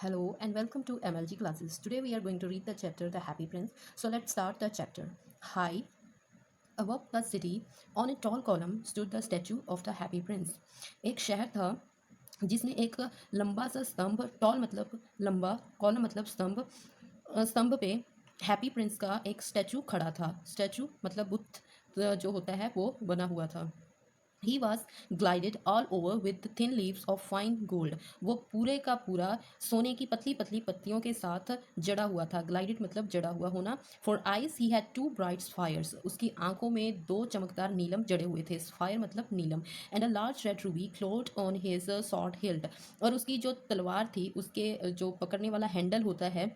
Hello and welcome to MLG classes. Today we are going to read the chapter The Happy Prince. So let's start the chapter. High above the city, on a tall column, stood the statue of the Happy Prince. एक शहर था जिसमें एक लंबा सा स्तंभ, toll मतलब लंबा, कॉलम मतलब स्तंभ, स्तंभ पे हैप्पी प्रिंस का एक स्टैचू खड़ा था. स्टैचू मतलब बुद्ध जो होता है वो बना हुआ था. He was glided all over with thin leaves of fine gold. वो पूरे का पूरा सोने की पतली पतली पत्तियों के साथ जड़ा हुआ था. ग्लाइडेड मतलब जड़ा हुआ होना. For eyes he had two bright fires. उसकी आंखों में दो चमकदार नीलम जड़े हुए थे. फायर मतलब नीलम. And a large red ruby glowed on his sword hilt. और उसकी जो तलवार थी उसके जो पकड़ने वाला हैंडल होता है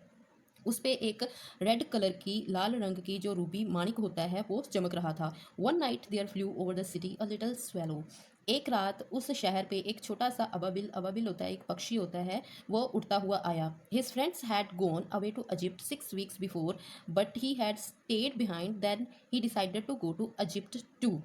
उस पे एक रेड कलर की लाल रंग की जो रूबी माणिक होता है वो चमक रहा था. One night there flew over the city a little swallow. एक रात उस शहर पे एक छोटा सा अबाबिल, अबाबिल होता है एक पक्षी होता है, वो उड़ता हुआ आया. His friends had gone away to Egypt 6 weeks before but he had stayed behind. Then he decided to go to Egypt too.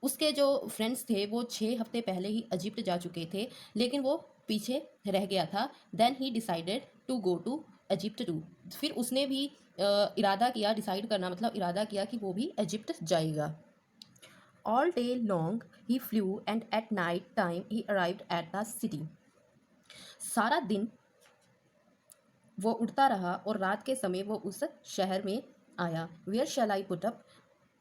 उसके जो फ्रेंड्स थे वो 6 हफ्ते पहले ही इजिप्ट जा चुके थे लेकिन वो पीछे रह गया था. Then he decided to go to Egypt too. फिर उसने भी इरादा किया, डिसाइड करना मतलब इरादा किया कि वो भी इजिप्ट जाएगा. All day long he flu and at night time he arrived at the city. सारा दिन वो उड़ता रहा और रात के समय वो उस शहर में आया. Where shall I put up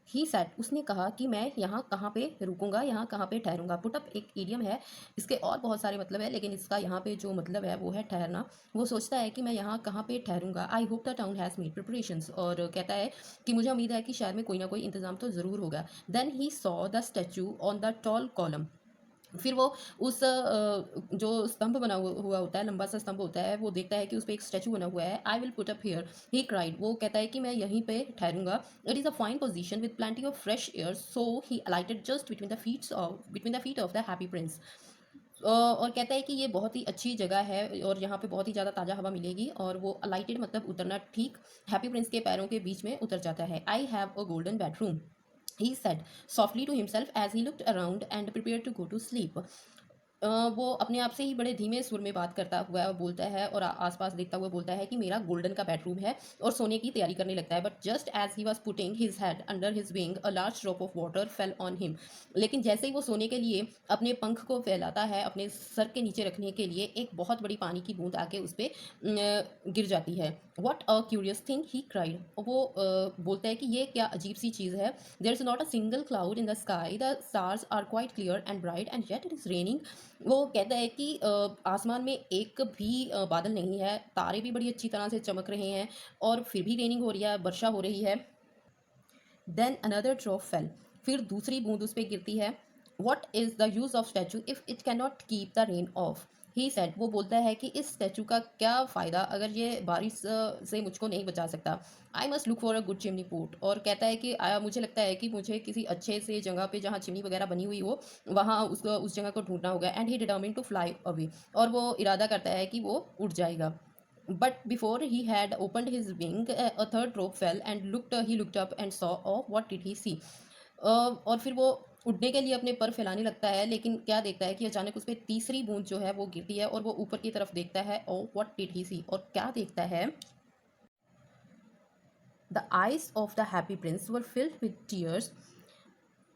he said. उसने कहा कि मैं यहाँ कहाँ पे रुकूंगा, यहाँ कहाँ पे ठहरूंगा. पुटअप एक ईडियम है, इसके और बहुत सारे मतलब है लेकिन इसका यहाँ पे जो मतलब है वो है ठहरना. वो सोचता है कि मैं यहाँ कहाँ पे ठहरूंगा. I hope the town has made preparations. और कहता है कि मुझे उम्मीद है कि शहर में कोई ना कोई इंतजाम तो ज़रूर होगा. Then he saw the statue on the tall column. फिर वो उस जो स्तंभ बना हुआ होता है, लंबा सा स्तंभ होता है, वो देखता है कि उस पर एक स्टैचू बना हुआ है. I will put up here he cried. वो कहता है कि मैं यहीं पे ठहरूंगा. It is a fine position with plenty of fresh air. So he alighted just between the feet of the happy Prince. और कहता है कि ये बहुत ही अच्छी जगह है और यहाँ पे बहुत ही ज़्यादा ताज़ा हवा मिलेगी. और वो अलाइटेड मतलब उतरना, ठीक हैप्पी प्रिंस के पैरों के बीच में उतर जाता है. I have a golden bedroom, he said softly to himself as he looked around and prepared to go to sleep. वो अपने आप से ही बड़े धीमे सुर में बात करता हुआ बोलता है और आसपास देखता हुआ बोलता है कि मेरा गोल्डन का बेडरूम है, और सोने की तैयारी करने लगता है. But just as he was putting his head under his wing a large drop of water fell on him. लेकिन जैसे ही वो सोने के लिए अपने पंख को फैलाता है, अपने सर के नीचे रखने के लिए, एक बहुत बड़ी पानी की बूंद आके उस पर गिर जाती है. What a curious thing he cried. वो बोलता है कि ये क्या अजीब सी चीज़ है. There is not a single cloud in the sky. The stars are quite clear and bright and yet it is raining. वो कहता है कि आसमान में एक भी बादल नहीं है, तारे भी बड़ी अच्छी तरह से चमक रहे हैं और फिर भी रेनिंग हो रही है, वर्षा हो रही है. Then another drop fell. फिर दूसरी बूंद उस पर गिरती है. What is the use of statue if it can not keep the rain off. He said. वो बोलता है कि इस स्टैचू का क्या फ़ायदा अगर ये बारिश से मुझको नहीं बचा सकता. I must look for a good chimney pot. और कहता है कि मुझे लगता है कि मुझे किसी अच्छे से जगह पे जहाँ चिमनी वगैरह बनी हुई हो वहाँ उसको उस जगह को ढूंढना होगा. And he determine to fly away. और वो इरादा करता है कि वो उड़ जाएगा. But before he had opened his wing, a third rope fell and he looked up and saw. Oh, what did he see? और फिर वो उड़ने के लिए अपने पर फैलाने लगता है, लेकिन क्या देखता है कि अचानक उस पर तीसरी बूंद जो है वो गिरती है और वो ऊपर की तरफ देखता है. ओ व्हाट डिड ही सी. और क्या देखता है. The eyes of the happy Prince were filled with tears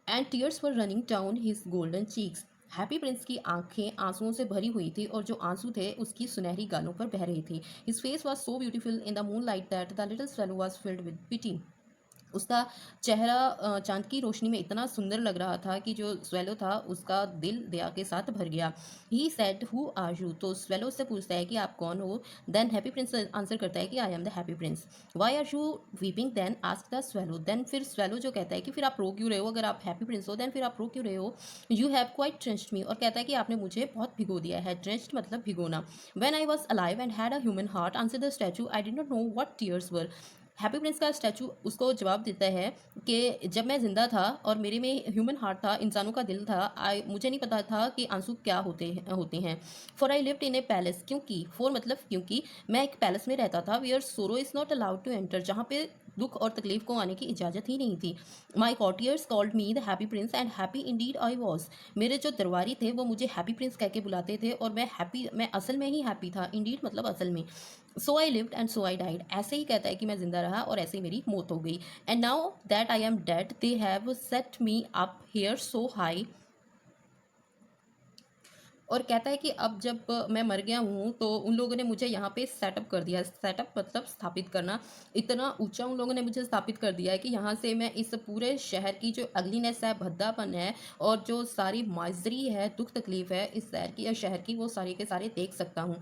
and tears were running down his golden cheeks. Happy Prince की आंखें आंसुओं से भरी हुई थी और जो आंसू थे उसकी सुनहरी गालों पर बह रहे थे. His face was so beautiful in the moon light that the little swallow was filled with pity. उसका चेहरा चांद की रोशनी में इतना सुंदर लग रहा था कि जो स्वेलो था उसका दिल दया के साथ भर गया. He said who are you. तो स्वेलो उससे पूछता है कि आप कौन हो. देन हैप्पी प्रिंस आंसर करता है कि I am the happy prince. Why are you weeping. Then ask the swallow. Then फिर स्वेलो जो कहता है कि फिर आप रो क्यों रहे हो, अगर आप हैप्पी प्रिंस हो देन फिर आप रो क्यों रहे हो. यू हैव क्वाइट ट्रेंच्ड मी. और कहता है कि आपने मुझे बहुत भिगो दिया है. ट्रेंच्ड मतलब भिगोना. When I was alive and had a human heart answer the statue I did not know what tears were. Happy Prince का स्टैचू उसको जवाब देता है कि जब मैं ज़िंदा था और मेरे में ह्यूमन हार्ट था, इंसानों का दिल था, मुझे नहीं पता था कि आंसू क्या होते हैं. For I lived in A palace. क्योंकि फॉर मतलब क्योंकि मैं एक पैलेस में रहता था. Where sorrow is not allowed to enter. जहाँ पे दुख और तकलीफ को आने की इजाज़त ही नहीं थी। My courtiers called me the happy Prince and happy indeed I was. मेरे जो दरबारी थे वो मुझे हैप्पी प्रिंस कह के बुलाते थे और मैं असल में ही हैप्पी था। इंडीड मतलब असल में। So I lived and so I died. ऐसे ही कहता है कि मैं जिंदा रहा और ऐसे ही मेरी मौत हो गई। And now that I am dead they have set me up here so high. और कहता है कि अब जब मैं मर गया हूँ तो उन लोगों ने मुझे यहाँ पे सेटअप कर दिया। सेटअप मतलब स्थापित करना। इतना ऊंचा उन लोगों ने मुझे स्थापित कर दिया है कि यहाँ से मैं इस पूरे शहर की जो अगलीनेस है, भद्दापन है और जो सारी माजरी है, दुख तकलीफ है इस शहर की या शहर की, वो सारे के सारे देख सकता हूँ।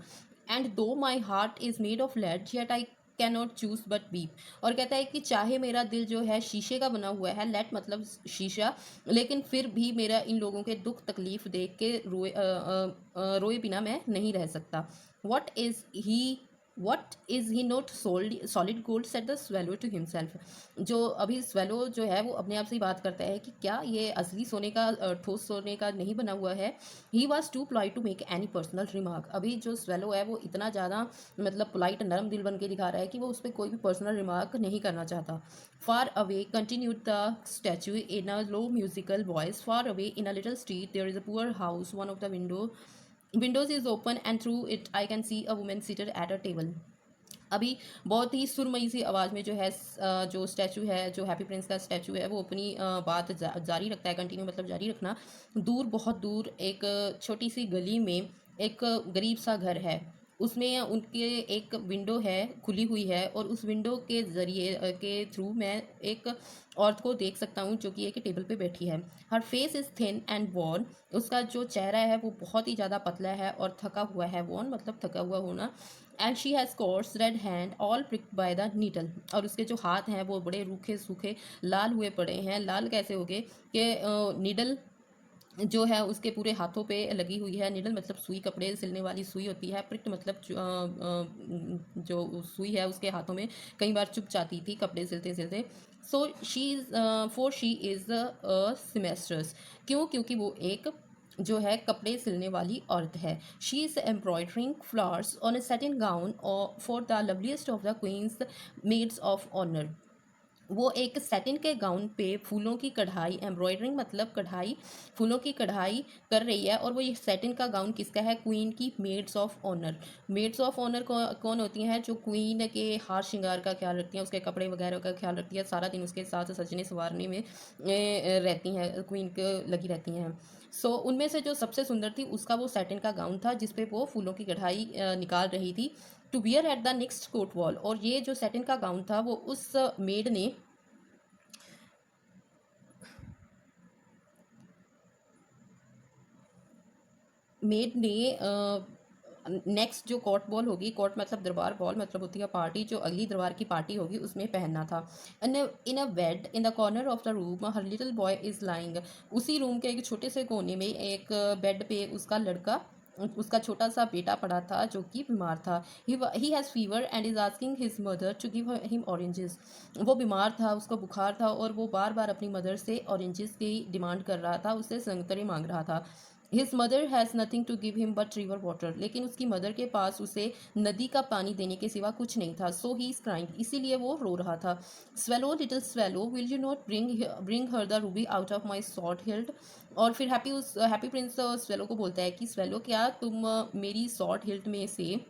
And though my heart is made of lead yet I can not choose but weep. और कहता है कि चाहे मेरा दिल जो है शीशे का बना हुआ है, लेट मतलब शीशा, लेकिन फिर भी मेरा इन लोगों के दुख तकलीफ देख के रोए बिना मैं नहीं रह सकता। What is he not solid gold said the swallow to himself. जो अभी स्वेलो जो है वो अपने आप से ही बात करता है कि क्या ये असली सोने का, ठोस सोने का नहीं बना हुआ है। He was too polite to make any personal remark. अभी जो स्वेलो है वो इतना ज़्यादा मतलब पोलाइट, नरम दिल बन के दिखा रहा है कि वो उस पर कोई भी पर्सनल रिमार्क नहीं करना चाहता। Far away continued the statue in a low musical voice, far away in a little street there is a poor house, one of the windows is open and through it I can see a woman seated at a table। अभी बहुत ही सुरमई सी आवाज़ में जो है जो statue है, जो हैप्पी प्रिंस का स्टैचू है, वो अपनी बात जारी रखता है। कंटिन्यू मतलब जारी रखना। दूर, बहुत दूर एक छोटी सी गली में एक गरीब सा घर है। उसमें उनके एक विंडो है, खुली हुई है, और उस विंडो के ज़रिए के थ्रू मैं एक औरत को देख सकता हूँ जो कि एक टेबल पे बैठी है। Her face is thin and worn. उसका जो चेहरा है वो बहुत ही ज़्यादा पतला है और थका हुआ है। वॉर्न मतलब थका हुआ होना। And she has coarse red hand all pricked by the needle. और उसके जो हाथ हैं वो बड़े रूखे सूखे लाल हुए पड़े हैं। लाल कैसे हो गए कि नीडल जो है उसके पूरे हाथों पे लगी हुई है। निडल मतलब सुई, कपड़े सिलने वाली सुई होती है। प्रिक्ट मतलब जो सुई है उसके हाथों में कई बार चुभ जाती थी कपड़े सिलते सिलते। So she is poor she is a seamstress. क्यों? क्योंकि वो एक जो है कपड़े सिलने वाली औरत है। She is embroidering flowers on a satin gown for the loveliest of the queen's maids of honour. वो एक सैटिन के गाउन पे फूलों की कढ़ाई, एम्ब्रॉयडरिंग मतलब कढ़ाई, फूलों की कढ़ाई कर रही है। और वो ये सैटिन का गाउन किसका है? क्वीन की maids of honour. Maids of honour कौन होती हैं? जो क्वीन के हार श्रृंगार का ख्याल रखती हैं, उसके कपड़े वगैरह का ख्याल रखती है, सारा दिन उसके साथ सजने संवारने में रहती हैं, क्वीन को लगी रहती हैं। सो उनमें से जो सबसे सुंदर थी उसका वो सैटिन का गाउन था जिसपे वो फूलों की कढ़ाई निकाल रही थी। To wear at the next court ball. और ये जो सैटिन का गाउन था वो उस मेड ने नेक्स्ट जो कोर्ट बॉल होगी, कोर्ट मतलब दरबार, बॉल मतलब होती है पार्टी, जो अगली दरबार की पार्टी होगी उसमें पहनना था। In a bed in the corner of the room her little boy is lying. उसी रूम के एक छोटे से कोने में एक बेड पे उसका लड़का, उसका छोटा सा बेटा पड़ा था जो कि बीमार था। He has fever and is asking his mother to give him oranges. वो बीमार था, उसको बुखार था और वो बार बार अपनी मदर से ऑरेंजेस की डिमांड कर रहा था, उससे संतरे मांग रहा था। His mother has nothing to give him but river water. लेकिन उसकी मदर के पास उसे नदी का पानी देने के सिवा कुछ नहीं था। सो ही इज़ क्राइंग, इसीलिए वो रो रहा था। Swallow little swallow will you not bring her the Ruby out of my sort healed. और फिर हैप्पी प्रिंस स्वेलो को बोलता है कि स्वेलो, क्या तुम मेरी सॉर्ट हिल्ट में से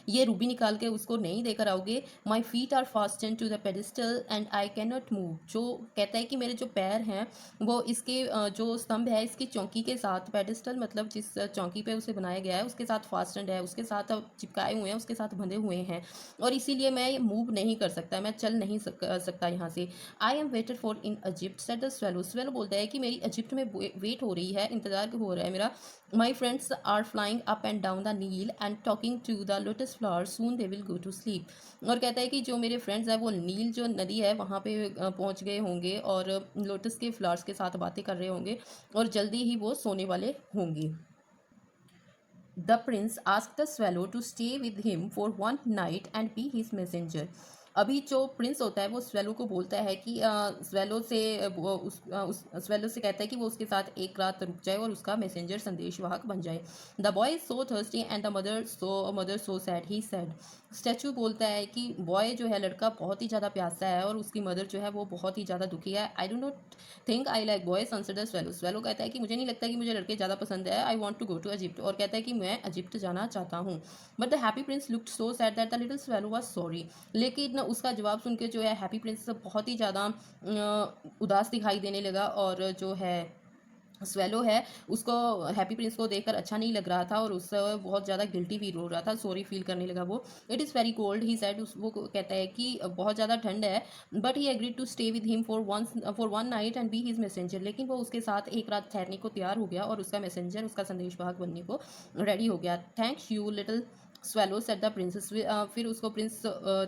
ये रूबी निकाल के उसको नहीं देकर आओगे? My feet are fastened to the pedestal and I can not move. जो कहता है कि मेरे जो पैर हैं वो इसके जो स्तंभ है इसकी चौकी के साथ, पेडिस्टल मतलब जिस चौकी पे उसे बनाया गया है उसके साथ फास्टेंड है, उसके साथ चिपकाए हुए हैं, उसके साथ बंधे हुए हैं, और इसीलिए मैं मूव नहीं कर सकता, मैं चल नहीं सकता यहाँ से। I am waited for in Egypt said the swallow. Swallow बोलता है कि मेरी इजिप्ट में वेट हो रही है, इंतजार हो रहा है मेरा। My friends are flying up and down the Nile and talking to the lotus flower, soon they will go to sleep. और कहता है कि जो मेरे फ्रेंड्स हैं वो नील जो नदी है वहाँ पे पहुँच गए होंगे और लोटस के फ्लावर्स के साथ बातें कर रहे होंगे और जल्दी ही वो सोने वाले होंगे। The prince asked the swallow to stay with him for one night and be his messenger। अभी जो प्रिंस होता है वो स्वेलो को बोलता है कि स्वेलो से वो उस स्वेलो से कहता है कि वो उसके साथ एक रात रुक जाए और उसका मैसेंजर संदेशवाहक बन जाए। The boy so thirsty and the mother so sad he said. Statue बोलता है कि बॉय जो है लड़का बहुत ही ज़्यादा प्यासा है और उसकी मदर जो है वो बहुत ही ज़्यादा दुखी है। I do not think I like boys answer the swallow. Swallow कहता है कि मुझे नहीं लगता कि मुझे लड़के ज़्यादा पसंद है। I want to go to Egypt, और कहता है कि मैं इजिप्ट जाना चाहता हूँ। But the happy prince looked so sad that the little swallow was sorry. लेकिन उसका जवाब सुन के जो है हैप्पी प्रिंस बहुत ही ज़्यादा उदास दिखाई देने लगा, और जो है स्वेलो है उसको हैप्पी प्रिंस को देखकर अच्छा नहीं लग रहा था और उससे बहुत ज़्यादा गिल्टी फील हो रहा था, सॉरी फील करने लगा वो। It is very cold he said, वो कहता है कि बहुत ज़्यादा ठंड है। But he agreed to stay with him for one night and be his messenger. लेकिन वो उसके साथ एक रात ठहरने को तैयार हो गया और उसका मैसेंजर, उसका संदेशवाहक बनने को रेडी हो गया। Thanks you little swallow said the princes. फिर उसको प्रिंस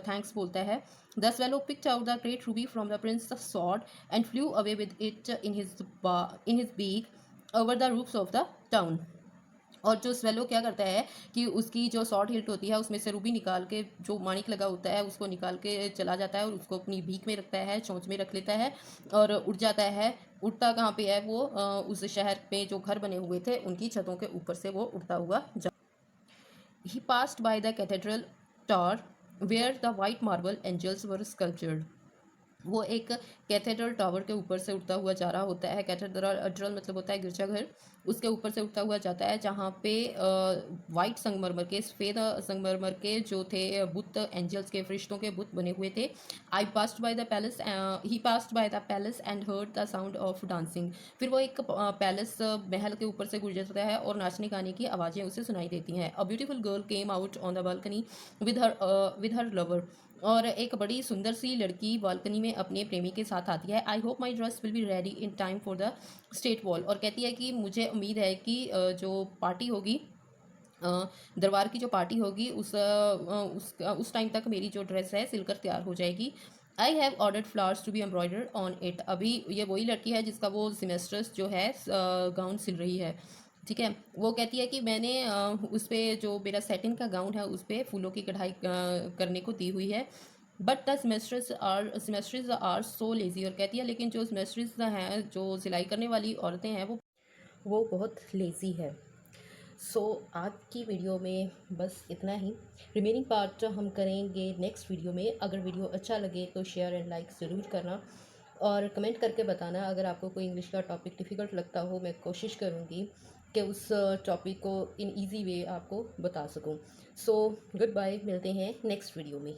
थैंक्स बोलता है। The swallow picked out the great ruby from the prince sword and flew away with it in his beak over the roofs of the town. और जो swallow क्या करता है कि उसकी जो शॉर्ट हिल्ट होती है उसमें से रूबी निकाल के, जो माणिक लगा होता है उसको निकाल के चला जाता है और उसको अपनी भीख में रखता है, चोंच में रख लेता है और उड़ जाता है। उड़ता कहाँ पे है वो, उस शहर में जो घर बने हुए थे उनकी छतों के ऊपर से वो उड़ता हुआ जा। He passed by the cathedral tower where the white marble angels were sculptured. वो एक कैथेड्रल टावर के ऊपर से उड़ता हुआ जा रहा होता है। कैथेड्रल मतलब होता है गिरजाघर। उसके ऊपर से उड़ता हुआ जाता है जहाँ पे वाइट संगमरमर के, सफ़ेद संगमरमर के जो थे बुत, एंजल्स के, फरिश्तों के बुत बने हुए थे। I passed by the palace, he passed by the palace and heard the sound of dancing. फिर वो एक पैलेस, महल के ऊपर से गुजरता है और नाचने गाने की आवाज़ें उसे सुनाई देती हैं। A beautiful girl came out on the balcony with her lover. और एक बड़ी सुंदर सी लड़की बालकनी में अपने प्रेमी के साथ आती है। I hope my dress will be ready in time for the state ball. और कहती है कि मुझे उम्मीद है कि जो पार्टी होगी, दरबार की जो पार्टी होगी, उस टाइम तक मेरी जो ड्रेस है सिलकर तैयार हो जाएगी। I have ordered flowers to be embroidered on it. अभी ये वही लड़की है जिसका वो सिमेस्टर्स जो है गाउन सिल रही है। ठीक है, वो कहती है कि मैंने उस पर जो मेरा सेटिन का गाउन है उस पर फूलों की कढ़ाई करने को दी हुई है। But the seamstresses are so lazy. और कहती है लेकिन जो सेमेस्ट्रीज हैं, जो सिलाई करने वाली औरतें हैं, वो बहुत लेज़ी है। सो आज की वीडियो में बस इतना ही। रिमेनिंग पार्ट हम करेंगे नेक्स्ट वीडियो में। अगर वीडियो अच्छा लगे तो शेयर एंड लाइक ज़रूर करना और कमेंट करके बताना। अगर आपको कोई इंग्लिश का टॉपिक डिफ़िकल्ट लगता हो, मैं कोशिश करूँगी कि उस टॉपिक को इन ईजी वे आपको बता सकूँ। सो गुड बाय, मिलते हैं नेक्स्ट वीडियो में।